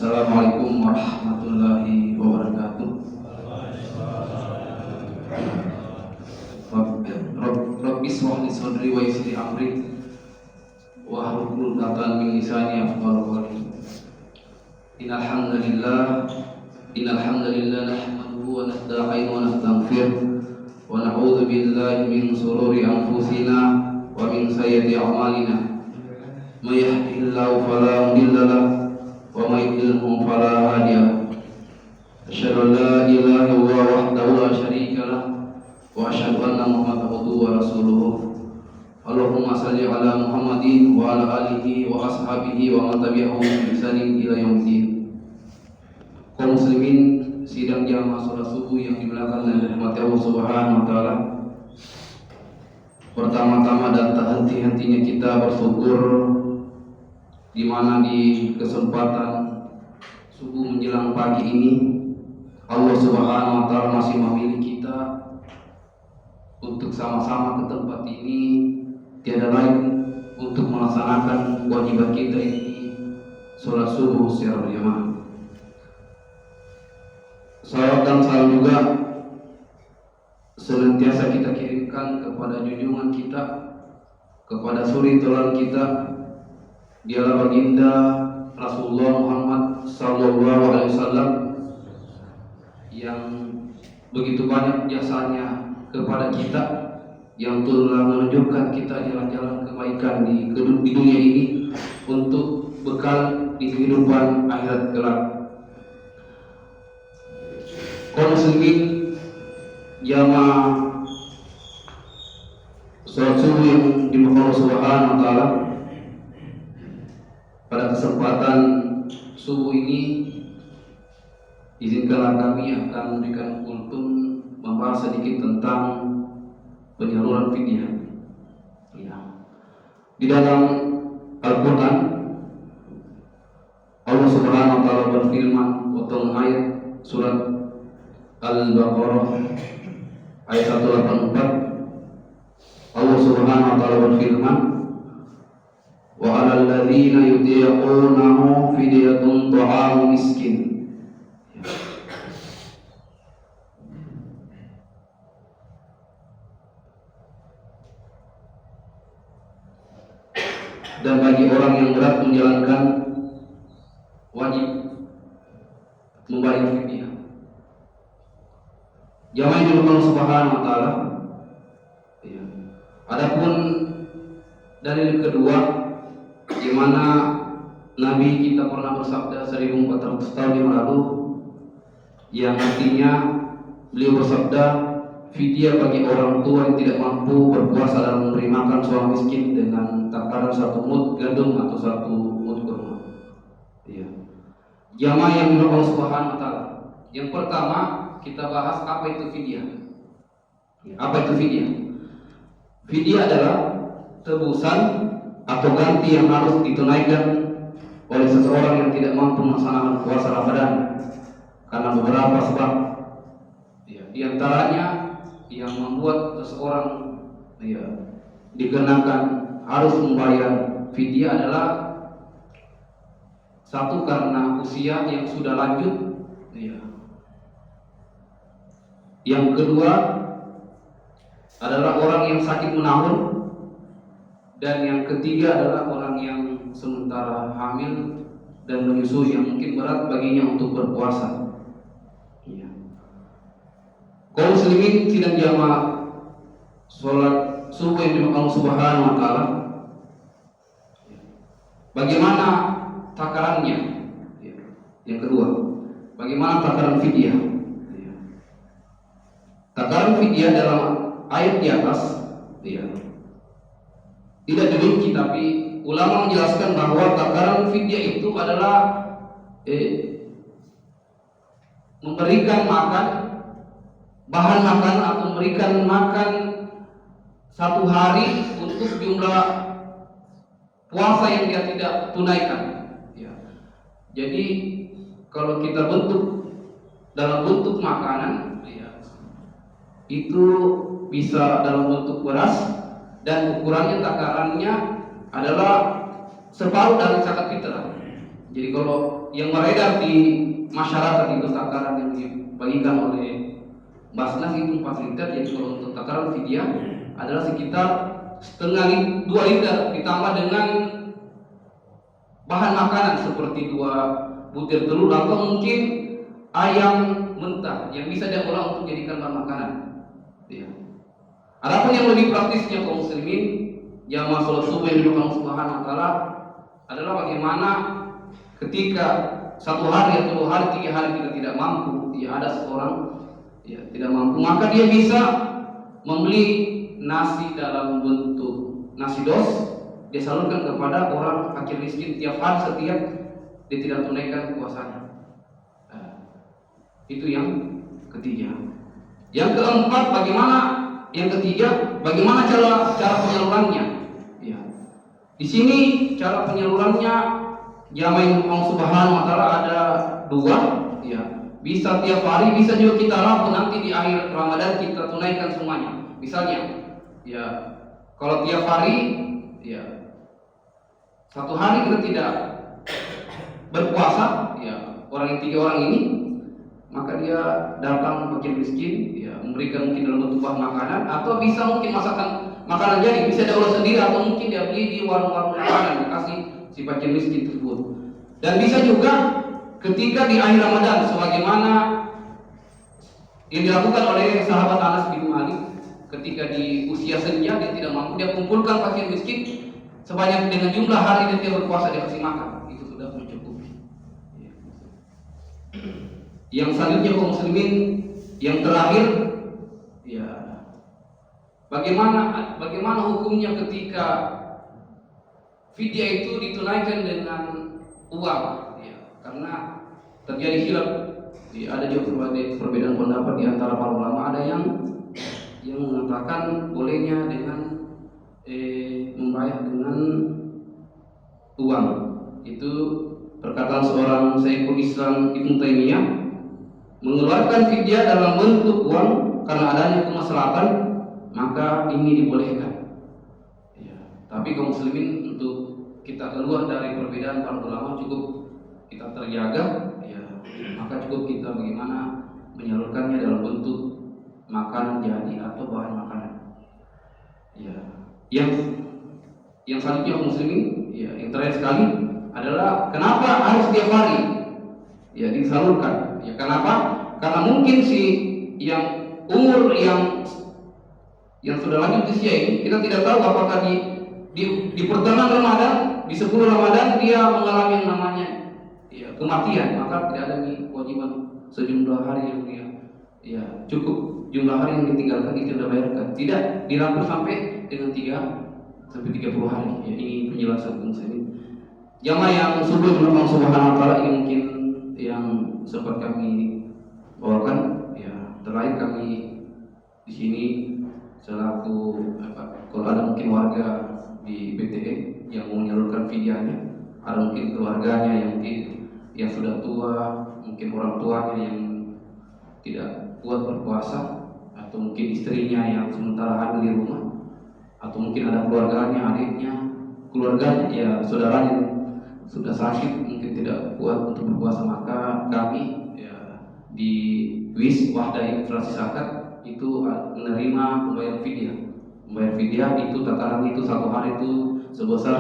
Assalamualaikum warahmatullahi wabarakatuh. Rabbi ishrah li sadri wa yassir li amri wahlul 'uqdatam min lisani yafqahu qawli. Innal hamdalillah nahmaduhu wa nasta'inu wa nastaghfiruh wa na'udzu billahi min shururi anfusina wa min sayyiati a'malina. May yahdihillahu fala mudilla lahu wa may yudlilhu fala hadiya lahu. Asyhadu an la ilaha illallah wahdahu la syarika lahu wa asyhadu anna Muhammadan abduhu wa rasuluh. Allahumma shalli ala Muhammadin wa ala alihi wa ashabihi wa man tabi'ahum bi ihsanin ila yaumil. Kaum muslimin sidang jamaah salat subuh yang dimuliakan dan dirahmati Allah Subhanahu wa taala. Pertama-tama dan tak henti-hentinya kita bersyukur di mana di kesempatan subuh menjelang pagi ini Allah Subhanahu wa taala masih memilih kita untuk sama-sama ke tempat ini, tiada lain untuk melaksanakan kewajiban kita ini, sholat subuh secara berjamaah. Salawat dan salam juga senantiasa kita kirimkan kepada junjungan kita, kepada suri teladan kita, dialah baginda Rasulullah Muhammad sallallahu alaihi wasallam yang begitu banyak jasanya kepada kita, yang telah menunjukkan kita jalan-jalan kebaikan di dunia ini untuk bekal di kehidupan akhirat kelak. Kaum muslimin jamaah salat subuh yang dimuliakan Allah Subhanahu wa taala, pada kesempatan subuh ini izinkanlah kami akan memberikan kultum membahas sedikit tentang penyaluran fidyah. Di dalam Al-Quran Allah Subhanahu wa taala berfirman dalam ayat surat Al-Baqarah ayat 184, Allah Subhanahu wa taala berfirman, wa 'alal ladzina yutiqunahu fidyatun ta'amu miskin. Dan bagi orang yang berat menjalankan wajib membayar fidyah. Jamaah yang Allah Subhanahu wa taala. Adapun dalil kedua, di mana Nabi kita pernah bersabda 1400 tahun yang lalu, yang artinya beliau bersabda, fidyah bagi orang tua yang tidak mampu berpuasa dan memberi makan seorang miskin dengan takaran 1 mud gandum atau 1 mud kurma. Jamaah yang Allah Subhanahu wa taala. Yang pertama kita bahas apa itu fidyah. Apa itu fidyah? Fidyah adalah tebusan atau ganti yang harus ditunaikan oleh seseorang yang tidak mampu melaksanakan puasa Ramadan karena beberapa sebab. Di antaranya yang membuat seseorang dikenakan harus membayar fidyah adalah satu, karena usia yang sudah lanjut. Yang kedua adalah orang yang sakit menahun, dan yang ketiga adalah orang yang sementara hamil dan menyusui yang mungkin berat baginya untuk berpuasa. Kaum muslimin sidang jamaah sholat subuh yang dimuliakan Allah Subhanahu wa taala, bagaimana takarannya? Yang kedua, bagaimana takaran fidyah? Takaran fidyah dalam ayat di atas tidak dirinci, tapi ulama menjelaskan bahwa takaran fidyah itu adalah memberikan makan, bahan makan atau memberikan makan 1 hari untuk jumlah puasa yang dia tidak tunaikan. Jadi kalau kita bentuk dalam bentuk makanan, itu bisa dalam bentuk beras, dan ukurannya takarannya adalah separuh dari zakat fitrah. Jadi kalau yang beredar di masyarakat itu takaran yang dibagikan oleh Basnas itu 4 liter. Jadi kalau untuk takaran fidyah adalah sekitar 2 liter ditambah dengan bahan makanan seperti 2 butir telur atau mungkin ayam mentah yang bisa diolah untuk jadikan bahan makanan. Ya. Adapun yang lebih praktisnya kaum muslimin jamaah sholat subuh yang dilakukan Allah Subhanahu wa taala adalah bagaimana ketika 1 hari atau 2 hari, 3 hari kita tidak mampu, ada seorang tidak mampu, maka dia bisa membeli nasi dalam bentuk nasi dos, dia salurkan kepada orang fakir miskin tiap hari setiap dia tidak tunaikan puasanya. Itu yang ketiga. Yang keempat, bagaimana cara penyalurannya? Ya. Di sini cara penyalurannya jamaah Allah Subhanahu wa taala ada 2, ya. Bisa tiap hari, bisa juga kita rabu nanti di akhir Ramadan kita tunaikan semuanya. Misalnya, ya kalau tiap hari, ya 1 hari kita tidak berpuasa, ya orang yang 3 orang ini, maka dia datang fakir miskin, ya memberikan mungkin dalam bentuk bahan makanan atau bisa mungkin masakan makanan jadi, bisa dia olah sendiri atau mungkin dia beli di warung-warung makanan dikasih si fakir miskin tersebut. Dan bisa juga ketika di akhir Ramadan sebagaimana yang dilakukan oleh sahabat Anas bin Malik ketika di usia senja dia tidak mampu, dia kumpulkan fakir miskin sebanyak dengan jumlah hari dia berpuasa, dia kasih makan, itu sudah mencukupi. Yang selanjutnya kaum muslimin, yang terakhir, ya bagaimana hukumnya ketika fidyah itu ditunaikan dengan uang, ya, karena terjadi khilaf, ya, ada juga perbedaan pendapat di antara para ulama. Ada yang mengatakan bolehnya dengan membayar dengan uang. Itu perkataan seorang Syekhul Islam Ibnu Taimiyah, mengeluarkan fidyah dalam bentuk uang karena adanya kemaslahatan, maka ini dibolehkan. Ya, tapi kaum muslimin untuk kita keluar dari perbedaan para ulama cukup kita terjaga, ya, maka cukup kita bagaimana menyalurkannya dalam bentuk makanan jadi atau bahan makanan. Ya, yang selanjutnya kaum muslimin, ya, yang terakhir sekali adalah kenapa harus tiap hari, ya, disalurkan. Ya, kenapa? Karena mungkin si yang umur yang sudah lanjut usia ini, kita tidak tahu apakah di pertengahan Ramadan, di 10 Ramadan dia mengalami yang namanya, ya, kematian, maka tidak ada kewajiban sejumlah hari yang dia, ya, cukup jumlah hari yang ditinggalkan itu sudah bayarkan, tidak dirangkul sampai dengan 3 sampai 30 hari. Ya, ini penjelasan muslimin. Jamaah yang subuh Allah Subhanahu wa taala, ini mungkin yang sempat kami bawakan. Ya, terakhir kami di sini selaku kalau ada mungkin warga di BTE yang mau menyalurkan fidyahnya, ada mungkin keluarganya yang sudah tua, mungkin orang tuanya yang tidak kuat berpuasa, atau mungkin istrinya yang sementara hamil di rumah, atau mungkin ada keluarganya, adiknya, keluarganya, ya saudaranya sudah sakit mungkin tidak kuat untuk berpuasa, maka kami, ya, di WIS Wahdah Infrasi Zakat itu menerima membayar fidyah. Membayar fidyah itu takaran itu 1 hari itu sebesar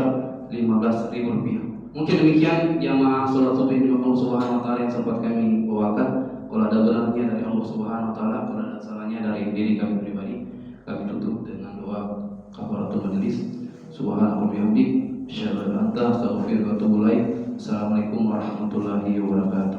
Rp15.000. Mungkin demikian jamaah sholat subuh di Allah Subhanahu wa taala yang sempat kami bawakan. Kalau ada benarnya dari Allah Subhanahu wa taala, kalau ada salahnya dari diri kami pribadi, kami tutup dengan doa kafaratul majelis. Subhanallahi wa bihamdihi, asyhadu an la ilaha illa anta, astaghfiruka wa atubu ilaik. Assalamualaikum warahmatullahi wabarakatuh.